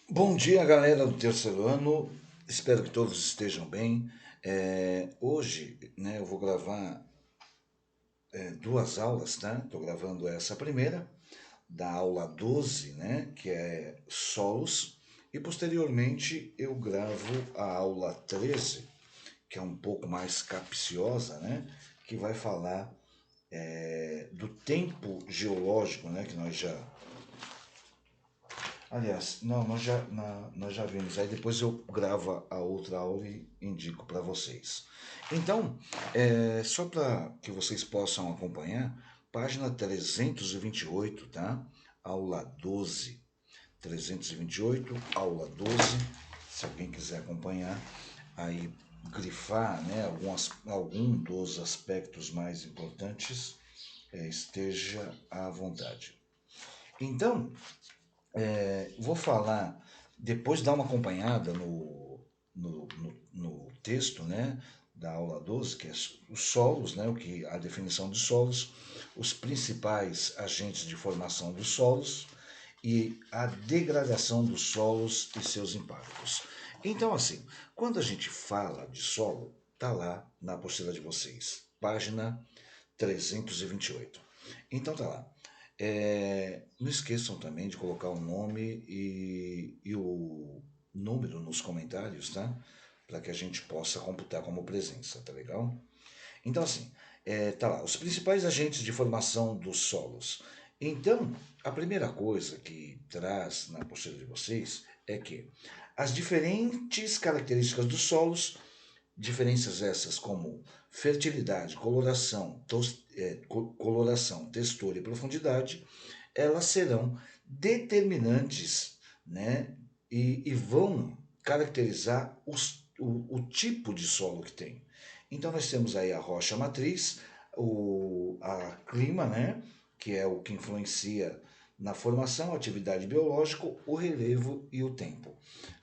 Bom dia, galera do terceiro ano. Espero que todos estejam bem. Hoje, né, eu vou gravar duas aulas, tá? Estou gravando essa primeira, da aula 12, né, que é solos, e posteriormente eu gravo a aula 13, que é um pouco mais capciosa, né, que vai falar do tempo geológico, né, que nós já Aliás, não, nós já vimos. Aí depois eu gravo a outra aula e indico para vocês. Então, só para que vocês possam acompanhar, página 328, tá? Aula 12. 328, aula 12. Se alguém quiser acompanhar, aí grifar, né, algum dos aspectos mais importantes, esteja à vontade. Então, vou falar, depois dar uma acompanhada no texto, né, da aula 12, que é os solos, né, a definição de solos, os principais agentes de formação dos solos e a degradação dos solos e seus impactos. Então, assim, quando a gente fala de solo, tá lá na apostila de vocês, página 328. Então tá lá. Não esqueçam também de colocar o nome e o número nos comentários, tá? Para que a gente possa computar como presença, tá legal? Então, assim, tá lá, os principais agentes de formação dos solos. Então, a primeira coisa que traz na apostila de vocês é que as diferentes características dos solos, diferenças essas como fertilidade, coloração, textura e profundidade, elas serão determinantes, né, e vão caracterizar o tipo de solo que tem. Então nós temos aí a rocha matriz, a clima, né, que é o que influencia na formação, atividade biológica, o relevo e o tempo.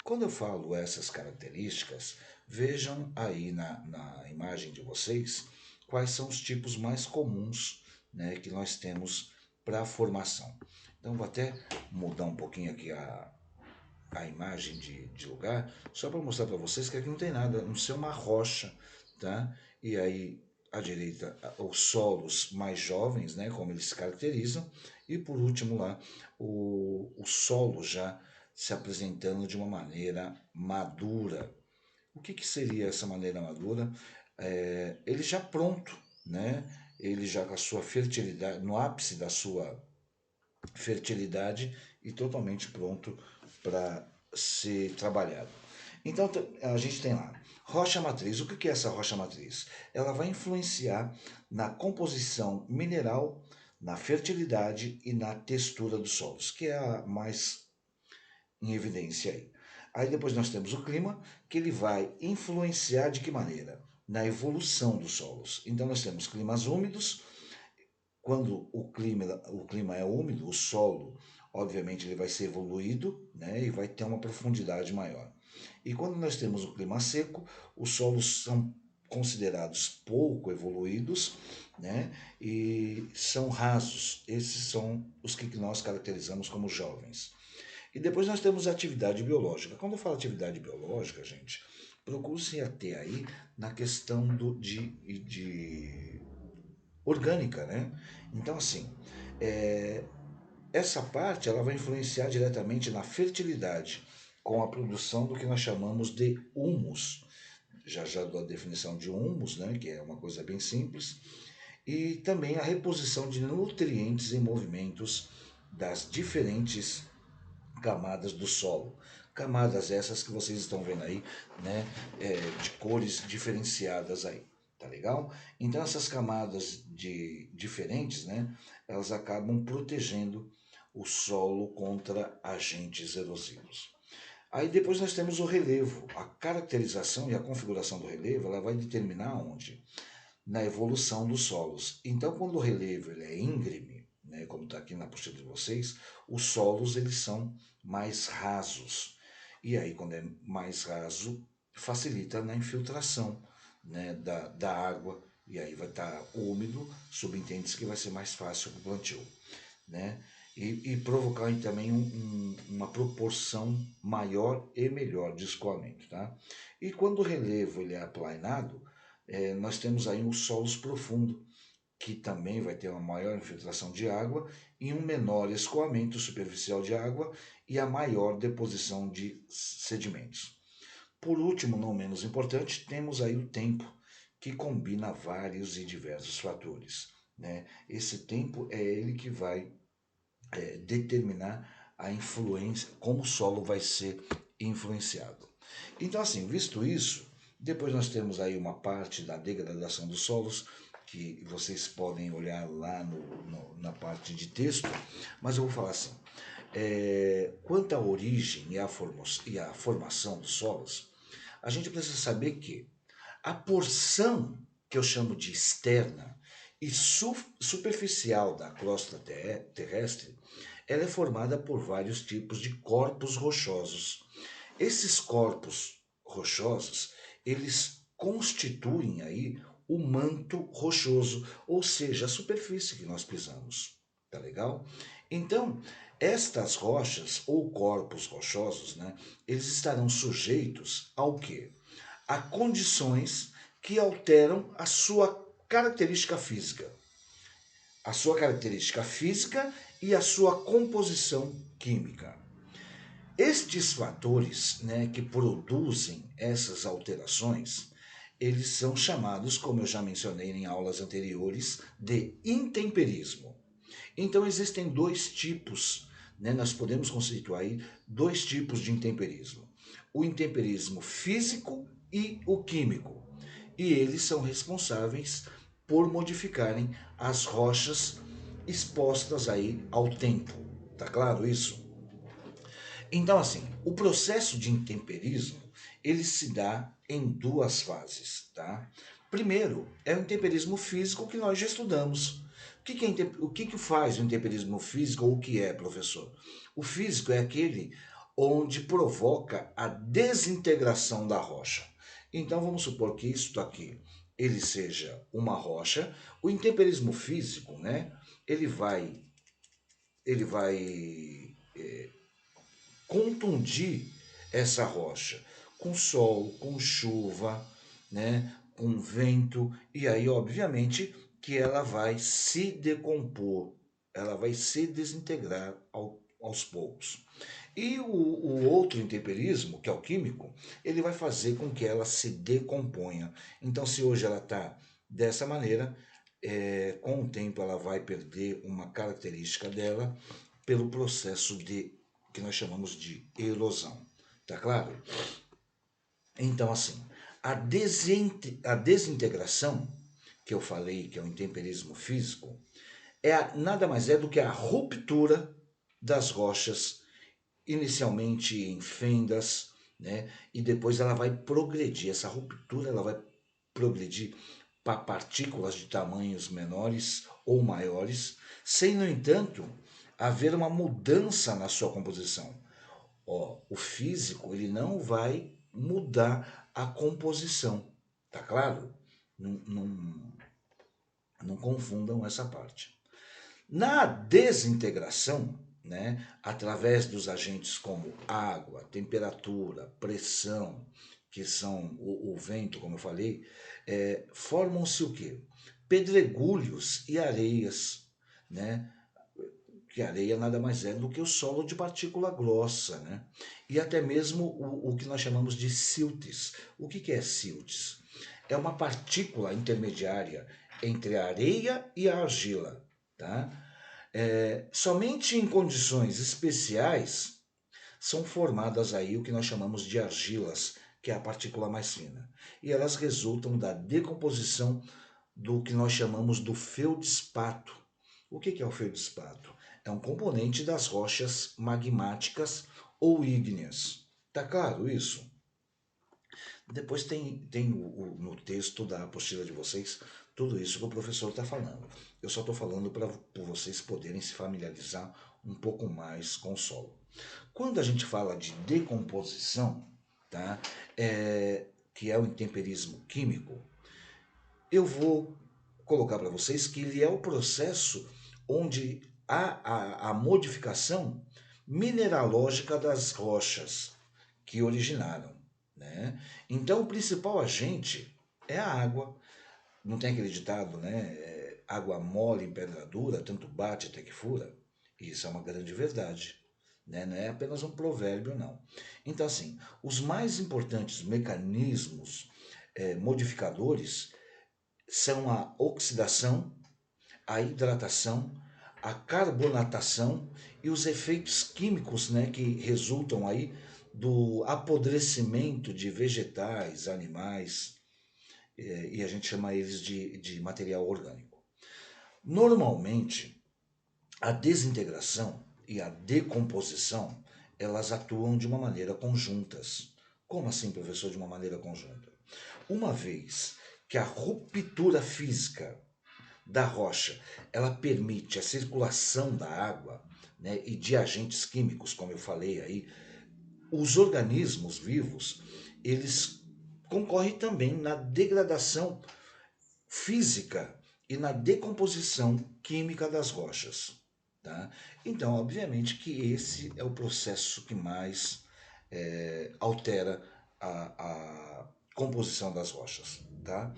Quando eu falo essas características, vejam aí na imagem de vocês quais são os tipos mais comuns, né, que nós temos para a formação. Então vou até mudar um pouquinho aqui a imagem de lugar, só para mostrar para vocês que aqui não tem nada, não ser uma rocha, tá? E aí à direita os solos mais jovens, né, como eles se caracterizam, e por último lá o solo já se apresentando de uma maneira madura. O que, que seria essa maneira madura? Ele já pronto, né? Ele já com a sua fertilidade, no ápice da sua fertilidade e totalmente pronto para ser trabalhado. Então a gente tem lá rocha matriz. O que é essa rocha matriz? Ela vai influenciar na composição mineral, na fertilidade e na textura dos solos, que é a mais em evidência aí. Aí depois nós temos o clima, que ele vai influenciar de que maneira? Na evolução dos solos. Então nós temos climas úmidos. Quando o clima é úmido, o solo, obviamente, ele vai ser evoluído, né, e vai ter uma profundidade maior. E quando nós temos o clima seco, os solos são considerados pouco evoluídos, né, e são rasos. Esses são os que nós caracterizamos como jovens. E depois nós temos a atividade biológica. Quando eu falo atividade biológica, gente, procure-se ater aí na questão de orgânica, né? Então, assim, é, essa parte ela vai influenciar diretamente na fertilidade, com a produção do que nós chamamos de humus. Já já dou a definição de humus, né, que é uma coisa bem simples, e também a reposição de nutrientes em movimentos das diferentes camadas do solo. Camadas essas que vocês estão vendo aí, né, de cores diferenciadas aí, tá legal? Então essas camadas diferentes, né, elas acabam protegendo o solo contra agentes erosivos. Aí depois nós temos o relevo. A caracterização e a configuração do relevo, ela vai determinar onde? Na evolução dos solos. Então, quando o relevo ele é íngreme, né, como está aqui na postura de vocês, os solos eles são mais rasos. E aí, quando é mais raso, facilita na infiltração, né, da água. E aí vai estar úmido, subentende-se que vai ser mais fácil para o plantio, né? e provocar também uma proporção maior e melhor de escoamento. Tá? E quando o relevo ele é aplainado, nós temos aí um solos profundo, que também vai ter uma maior infiltração de água e um menor escoamento superficial de água e a maior deposição de sedimentos. Por último, não menos importante, temos aí o tempo, que combina vários e diversos fatores. Né? Esse tempo é ele que vai determinar a influência, como o solo vai ser influenciado. Então, assim, visto isso, depois nós temos aí uma parte da degradação dos solos, que vocês podem olhar lá na parte de texto, mas eu vou falar assim. Quanto à origem e à formação dos solos, a gente precisa saber que a porção que eu chamo de externa e superficial da crosta terrestre, ela é formada por vários tipos de corpos rochosos. Esses corpos rochosos, eles constituem aí o manto rochoso, ou seja, a superfície que nós pisamos. Tá legal? Então, estas rochas ou corpos rochosos, né, eles estarão sujeitos ao quê? A condições que alteram a sua característica física e a sua composição química. Estes fatores, né, que produzem essas alterações, eles são chamados, como eu já mencionei em aulas anteriores, de intemperismo. Então existem dois tipos, né, nós podemos conceituar aí dois tipos de intemperismo: o intemperismo físico e o químico. E eles são responsáveis por modificarem as rochas expostas aí ao tempo. Tá claro isso? Então, assim, o processo de intemperismo, ele se dá em duas fases, tá? Primeiro, é o intemperismo físico que nós já estudamos. O que faz o intemperismo físico ou o que é, professor? O físico é aquele onde provoca a desintegração da rocha. Então, vamos supor que isto aqui, ele seja uma rocha. O intemperismo físico, né, ele vai contundir essa rocha com sol, com chuva, né, com vento, e aí, obviamente, que ela vai se decompor, ela vai se desintegrar aos poucos. E o outro intemperismo, que é o químico, ele vai fazer com que ela se decomponha. Então, se hoje ela está dessa maneira, com o tempo ela vai perder uma característica dela pelo processo de que nós chamamos de erosão. Tá claro? Então, assim, a desintegração, que eu falei que é o intemperismo físico, nada mais é do que a ruptura das rochas, inicialmente em fendas, né? E depois ela vai progredir. Essa ruptura ela vai progredir para partículas de tamanhos menores ou maiores, sem, no entanto, haver uma mudança na sua composição. O físico ele não vai mudar a composição, tá claro? Não, não, não confundam essa parte. Na desintegração, né, através dos agentes como água, temperatura, pressão, que são o vento, como eu falei, formam-se o quê? Pedregulhos e areias, né? Que areia nada mais é do que o solo de partícula grossa, né? E até mesmo o que nós chamamos de siltes. O que é siltes? É uma partícula intermediária entre a areia e a argila, tá? Somente em condições especiais são formadas aí o que nós chamamos de argilas, que é a partícula mais fina. E elas resultam da decomposição do que nós chamamos do feldspato. O que é o feldspato? É um componente das rochas magmáticas ou ígneas. Tá claro isso? Depois tem no texto da apostila de vocês tudo isso que o professor está falando. Eu só estou falando para vocês poderem se familiarizar um pouco mais com o solo. Quando a gente fala de decomposição, tá? Que é o intemperismo químico, eu vou colocar para vocês que ele é o processo onde a modificação mineralógica das rochas que originaram, né? Então, o principal agente é a água. Não tem aquele ditado, né? Água mole em pedra dura, tanto bate até que fura. Isso é uma grande verdade, né? Não é apenas um provérbio, não. Então, assim, os mais importantes mecanismos modificadores são a oxidação, a hidratação, a carbonatação e os efeitos químicos, né, que resultam aí do apodrecimento de vegetais, animais, e a gente chama eles de material orgânico. Normalmente, a desintegração e a decomposição, elas atuam de uma maneira conjuntas. Como assim, professor, de uma maneira conjunta? Uma vez que a ruptura física da rocha, ela permite a circulação da água, né, e de agentes químicos, como eu falei aí, os organismos vivos, eles concorrem também na degradação física e na decomposição química das rochas. Tá? Então, obviamente que esse é o processo que mais altera a composição das rochas. Tá?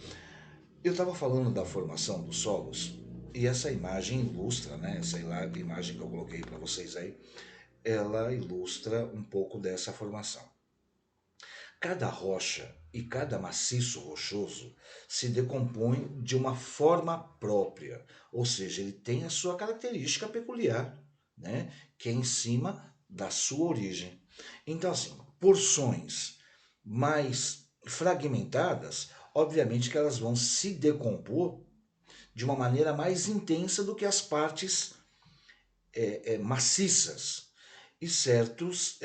Eu estava falando da formação dos solos e essa imagem ilustra, né? Essa imagem que eu coloquei para vocês aí, ela ilustra um pouco dessa formação. Cada rocha e cada maciço rochoso se decompõe de uma forma própria, ou seja, ele tem a sua característica peculiar, né? Que é em cima da sua origem. Então, assim, porções mais fragmentadas, obviamente que elas vão se decompor de uma maneira mais intensa do que as partes maciças. E certos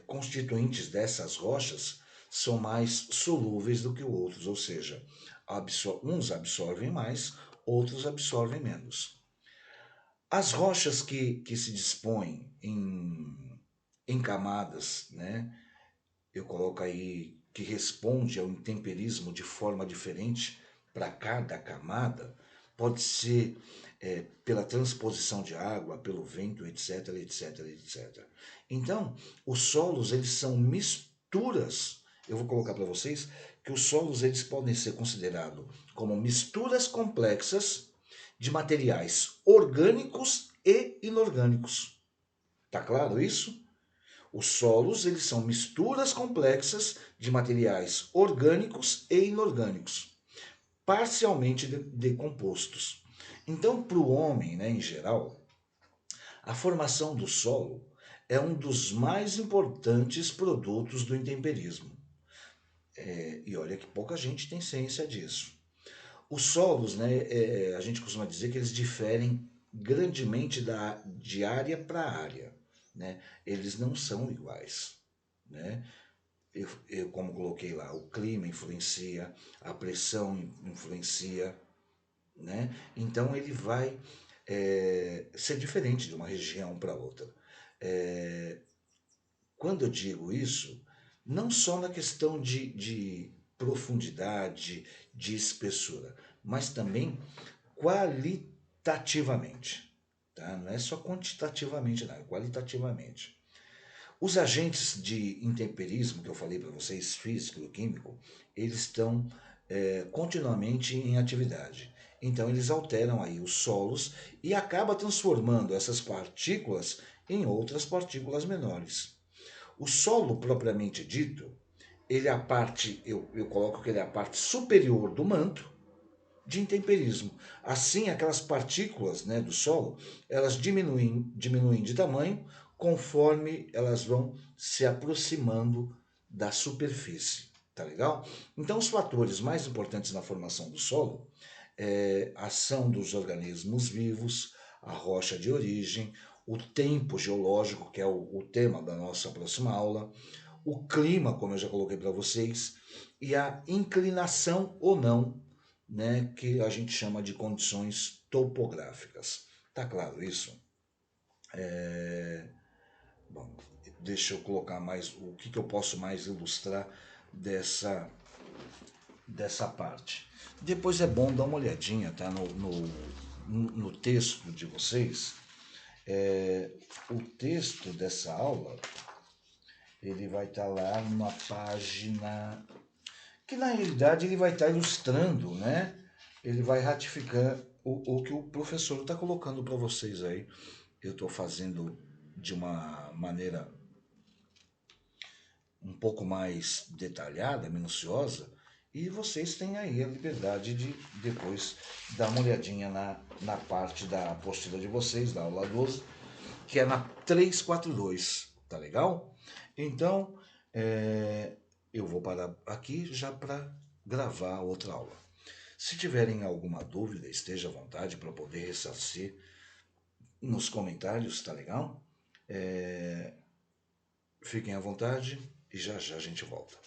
constituintes dessas rochas são mais solúveis do que outros, ou seja, uns absorvem mais, outros absorvem menos. As rochas que se dispõem em camadas, né, eu coloco aí que responde ao intemperismo de forma diferente para cada camada, pode ser pela transposição de água, pelo vento, etc, etc, etc. Então, os solos, eles são misturas. Eu vou colocar para vocês que os solos, eles podem ser considerados como misturas complexas de materiais orgânicos e inorgânicos. Tá claro isso? Os solos, eles são misturas complexas de materiais orgânicos e inorgânicos, parcialmente decompostos. Então, para o homem, né, em geral, a formação do solo é um dos mais importantes produtos do intemperismo. E olha que pouca gente tem ciência disso. Os solos, né, a gente costuma dizer que eles diferem grandemente de área para área. Né? Eles não são iguais. Né? Como coloquei lá, o clima influencia, a pressão influencia, né? Então ele vai ser diferente de uma região para outra. É, Quando eu digo isso, não só na questão de profundidade, de espessura, mas também qualitativamente. Tá? Não é só quantitativamente, não, é qualitativamente. Os agentes de intemperismo que eu falei para vocês, físico e químico, eles estão continuamente em atividade. Então eles alteram aí os solos e acaba transformando essas partículas em outras partículas menores. O solo propriamente dito, ele é a parte, eu coloco que ele é a parte superior do manto de intemperismo. Assim, aquelas partículas, né, do solo, elas diminuem de tamanho conforme elas vão se aproximando da superfície. Tá legal? Então, os fatores mais importantes na formação do solo é a ação dos organismos vivos, a rocha de origem, o tempo geológico, que é o tema da nossa próxima aula, o clima, como eu já coloquei para vocês, e a inclinação ou não, né, que a gente chama de condições topográficas. Tá claro isso? Bom, deixa eu colocar mais o que eu posso mais ilustrar dessa parte. Depois é bom dar uma olhadinha, tá, no texto de vocês, O texto dessa aula, ele vai estar lá numa página que na realidade ele vai estar ilustrando, né? Ele vai ratificar o que o professor está colocando para vocês aí. Eu estou fazendo de uma maneira um pouco mais detalhada, minuciosa, e vocês têm aí a liberdade de depois dar uma olhadinha na parte da apostila de vocês, da aula 12, que é na 342, tá legal? Então, eu vou parar aqui já para gravar outra aula. Se tiverem alguma dúvida, esteja à vontade para poder ressarcir nos comentários, tá legal? Fiquem à vontade e já já a gente volta.